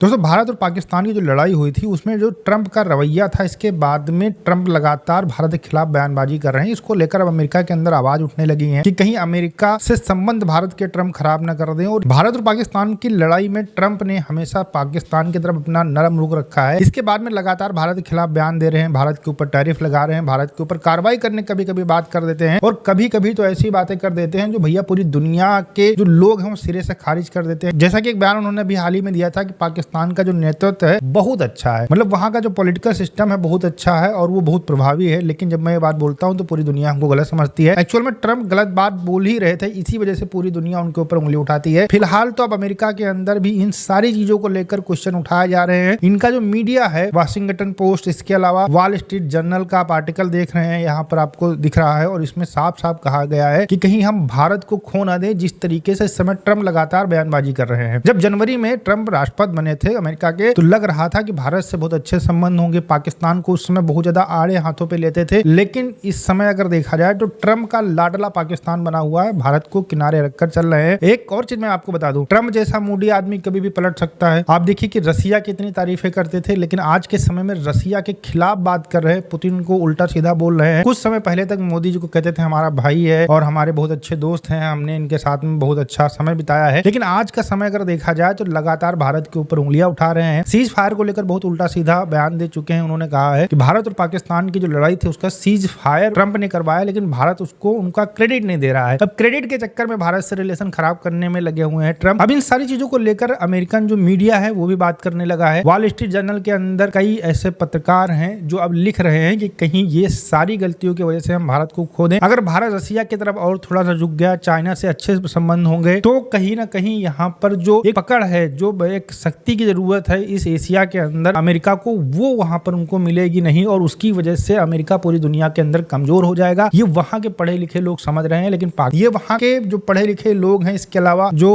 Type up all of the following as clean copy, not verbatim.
दोस्तों, भारत और पाकिस्तान की जो लड़ाई हुई थी उसमें जो ट्रंप का रवैया था, इसके बाद में ट्रंप लगातार भारत के खिलाफ बयानबाजी कर रहे हैं। इसको लेकर अब अमेरिका के अंदर आवाज उठने लगी है कि कहीं अमेरिका से संबंध भारत के ट्रंप खराब न कर दें। और भारत और पाकिस्तान की लड़ाई में ट्रंप ने हमेशा पाकिस्तान की तरफ अपना नरम रुख रखा है। इसके बाद में लगातार भारत के खिलाफ बयान दे रहे हैं, भारत के ऊपर टैरिफ लगा रहे हैं, भारत के ऊपर कार्रवाई करने कभी कभी बात कर देते हैं और कभी कभी तो ऐसी बातें कर देते हैं जो भैया पूरी दुनिया के जो लोग हैं वो सिरे से खारिज कर देते हैं। जैसा कि एक बयान उन्होंने अभी हाल ही में दिया था कि पाकिस्तान का जो नेतृत्व है बहुत अच्छा है, मतलब वहां का जो पॉलिटिकल सिस्टम है बहुत अच्छा है और वो बहुत प्रभावी है। लेकिन जब मैं ये बात बोलता हूं तो पूरी दुनिया हमको गलत समझती है। एक्चुअल में ट्रंप गलत बात बोल ही रहे थे, इसी वजह से पूरी दुनिया उनके ऊपर उंगली उठाती है। फिलहाल तो अब अमेरिका के अंदर भी इन सारी चीजों को लेकर क्वेश्चन उठाए जा रहे हैं। इनका जो मीडिया है, वाशिंगटन पोस्ट, इसके अलावा वॉल स्ट्रीट जर्नल का आप आर्टिकल देख रहे हैं, यहाँ पर आपको दिख रहा है और इसमें साफ साफ कहा गया है कि कहीं हम भारत को खो ना दें। जिस तरीके से इस समय ट्रंप लगातार बयानबाजी कर रहे हैं। जब जनवरी में ट्रंप राष्ट्रपति बने थे अमेरिका के, तो लग रहा था कि भारत से बहुत अच्छे संबंध होंगे। पाकिस्तान को उस समय बहुत ज्यादा आड़े हाथों पे लेते थे, लेकिन इस समय अगर देखा जाए तो ट्रंप का लाडला पाकिस्तान बना हुआ है, भारत को किनारे रखकर चल रहे हैं। एक और चीज मैं आपको बता दूं, ट्रंप जैसा मूडी आदमी कभी भी पलट सकता है। आप देखिए कि रसिया की इतनी तारीफें करते थे, लेकिन आज के समय में रसिया के खिलाफ बात कर रहे हैं, पुतिन को उल्टा सीधा बोल रहे हैं। कुछ समय पहले तक मोदी जी को कहते थे हमारा भाई है और हमारे बहुत अच्छे दोस्त हैं, हमने इनके साथ में बहुत अच्छा समय बिताया है। लेकिन आज का समय अगर देखा जाए तो लगातार भारत के ऊपर उंगलियां उठा रहे हैं। सीज फायर को लेकर बहुत उल्टा सीधा बयान दे चुके हैं। उन्होंने कहा है कि भारत और पाकिस्तान की जो लड़ाई थी उसका सीज फायर ट्रंप ने करवाया, लेकिन भारत उसको उनका क्रेडिट नहीं दे रहा है। अब क्रेडिट के चक्कर में भारत से रिलेशन खराब करने में लगे हुए हैं ट्रंप। अब इन सारी चीजों को लेकर अमेरिकन जो मीडिया है वो भी बात करने लगा है। वॉल स्ट्रीट जर्नल के अंदर कई ऐसे पत्रकार हैं जो अब लिख रहे हैं कि कहीं ये सारी गलतियों की वजह से हम भारत को खो दें। अगर भारत रसिया की तरफ और थोड़ा सा झुक गया, चाइना से अच्छे संबंध होंगे, तो कहीं ना कहीं यहाँ पर जो एक पकड़ है, जो एक शक्ति की जरूरत है इस एशिया के अंदर अमेरिका को, वो वहां पर उनको मिलेगी नहीं और उसकी वजह से अमेरिका पूरी दुनिया के अंदर कमजोर हो जाएगा। ये वहां के पढ़े लिखे लोग समझ रहे हैं, लेकिन ये वहां के जो पढ़े लिखे लोग हैं, इसके अलावा जो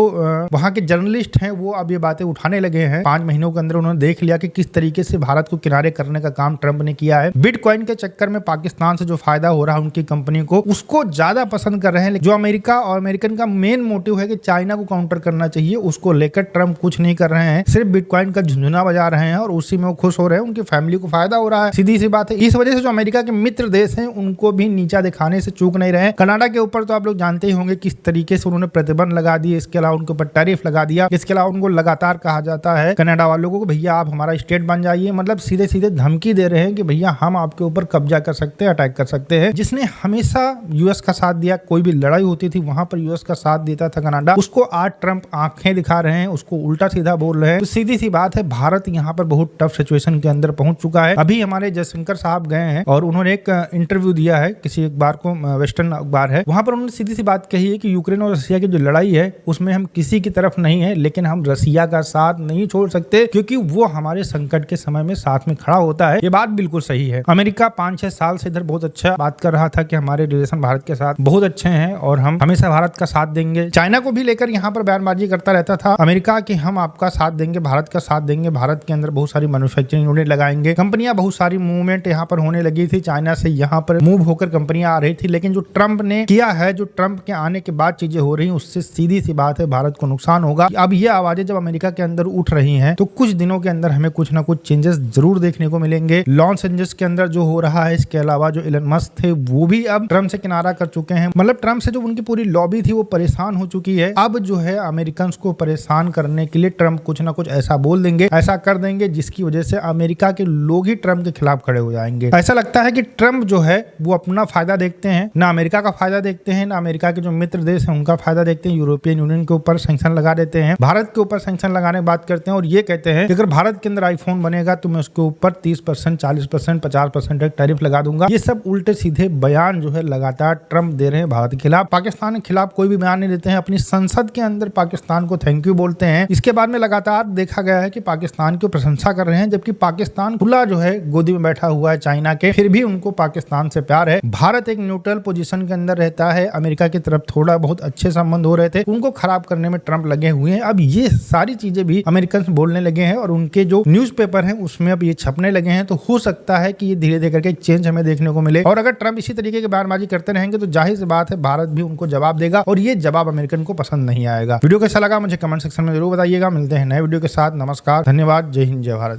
वहां के जर्नलिस्ट हैं, वो अब ये बातें उठाने लगे हैं। 5 महीनों के अंदर उन्होंने देख लिया कि किस तरीके से भारत को किनारे करने का काम ट्रंप ने किया है। बिटकॉइन के चक्कर में पाकिस्तान से जो फायदा हो रहा है उनकी कंपनी को, उसको ज्यादा पसंद कर रहे हैं। जो अमेरिका और अमेरिकन का मेन मोटिव है कि चाइना को काउंटर करना चाहिए, उसको लेकर ट्रंप कुछ नहीं कर रहे हैं, सिर्फ बिटकॉइन का झुंझुना बजा रहे हैं और उसी में वो खुश हो रहे हैं। उनकी फैमिली को फायदा हो रहा है, सीधी सी बात है। इस वजह से जो अमेरिका के मित्र देश हैं उनको भी नीचा दिखाने से चूक नहीं रहे। कनाडा के ऊपर तो आप लोग जानते ही होंगे किस तरीके से उन्होंने प्रतिबंध लगा दिए, इसके अलावा उनके ऊपर टैरिफ लगा दिया। इसके अलावा उनको लगातार कहा जाता है कनाडा वालों को भैया आप हमारा स्टेट बन जाइए, मतलब सीधे सीधे धमकी दे रहे हैं कि भैया हम आपके ऊपर कब्जा कर सकते हैं, अटैक कर सकते हैं। जिसने हमेशा यूएस का साथ दिया, कोई भी लड़ाई होती थी वहां पर यूएस का साथ देता था कनाडा, उसको आज ट्रंप आंखें दिखा रहे हैं, उसको उल्टा सीधा बोल रहे हैं। तो सीधी सी बात है, भारत यहाँ पर बहुत टफ सिचुएशन के अंदर पहुंच चुका है। अभी हमारे जयशंकर साहब गए हैं और उन्होंने एक इंटरव्यू दिया है किसी अखबार को, वेस्टर्न अखबार है, वहां पर उन्होंने सीधी सी बात कही है कि यूक्रेन और रसिया की जो लड़ाई है उसमें हम किसी की तरफ नहीं है, लेकिन हम रसिया का साथ नहीं छोड़ सकते क्योंकि वो हमारे संकट के समय में साथ में खड़ा होता है। ये बात बिल्कुल सही है। अमेरिका 5-6 साल से इधर बहुत अच्छा बात कर रहा था कि हमारे रिलेशन भारत के साथ बहुत अच्छे हैं और हम हमेशा भारत का साथ देंगे। चाइना को भी लेकर यहाँ पर बयानबाजी करता रहता था अमेरिका कि हम आपका साथ देंगे, भारत का साथ देंगे, भारत के अंदर बहुत सारी मैन्युफैक्चरिंग यूनिट लगाएंगे। कंपनियां, बहुत सारी मूवमेंट यहाँ पर होने लगी थी, चाइना से यहाँ पर मूव होकर कंपनियां आ रही थी। लेकिन जो ट्रंप ने किया है, जो ट्रंप के आने के बाद चीजें हो रही हैं, उससे सीधी सी बात है भारत को नुकसान होगा। अब ये आवाजें जब अमेरिका के अंदर उठ रही हैं तो कुछ दिनों के अंदर हमें कुछ ना कुछ चेंजेस जरूर देखने को मिलेंगे। लॉस एंजल्स के अंदर जो हो रहा है, इसके अलावा जो इलन मस्क थे वो भी अब ट्रंप से किनारा कर चुके हैं। मतलब ट्रंप से जो उनकी पूरी लॉबी थी वो परेशान हो चुकी है। अब जो है अमेरिकन को परेशान करने के लिए ट्रंप कुछ ना कुछ ऐसा बोल देंगे, ऐसा कर देंगे जिसकी वजह से अमेरिका के लोग ही ट्रंप के खिलाफ खड़े हो जाएंगे। ऐसा लगता है कि ट्रंप जो है वो अपना फायदा देखते हैं, ना अमेरिका का फायदा देखते हैं, ना अमेरिका के जो मित्र देश हैं उनका फायदा देखते हैं। यूरोपियन यूनियन के ऊपर सैंक्शन लगा देते हैं, भारत के ऊपर सैंक्शन लगाने की बात करते हैं और ये कहते हैं कि अगर भारत के अंदर आईफोन बनेगा तो मैं उसके ऊपर 30%, 40%, 50% एक टैरिफ लगा दूंगा। ये सब उल्टे सीधे बयान जो है लगातार ट्रंप दे रहे हैं भारत के खिलाफ। पाकिस्तान के खिलाफ कोई भी बयान नहीं देते हैं, अपनी संसद के अंदर पाकिस्तान को थैंक यू बोलते हैं। इसके बाद में लगातार देखा गया है कि पाकिस्तान की प्रशंसा कर रहे हैं, जबकि पाकिस्तान खुला जो है गोदी में बैठा हुआ है चाइना के, फिर भी उनको पाकिस्तान से प्यार है। भारत एक न्यूट्रल पोजीशन के अंदर रहता है, अमेरिका की तरफ थोड़ा बहुत अच्छे संबंध हो रहे थे, उनको खराब करने में ट्रंप लगे हुए हैं। अब ये सारी चीजें भी अमेरिकन बोलने लगे हैं और उनके जो न्यूज़पेपर हैं उसमें अब ये छपने लगे हैं। तो हो सकता है कि ये धीरे धीरे करके चेंज हमें देखने को मिले और अगर ट्रंप इसी तरीके की बयानबाजी करते रहेंगे तो जाहिर सी बात है भारत भी उनको जवाब देगा और ये जवाब अमेरिकन को पसंद नहीं आएगा। वीडियो कैसा लगा मुझे कमेंट सेक्शन में जरूर बताइएगा। मिलते हैं नए वीडियो के साथ। साथ। नमस्कार, धन्यवाद, जय हिंद, जय भारत।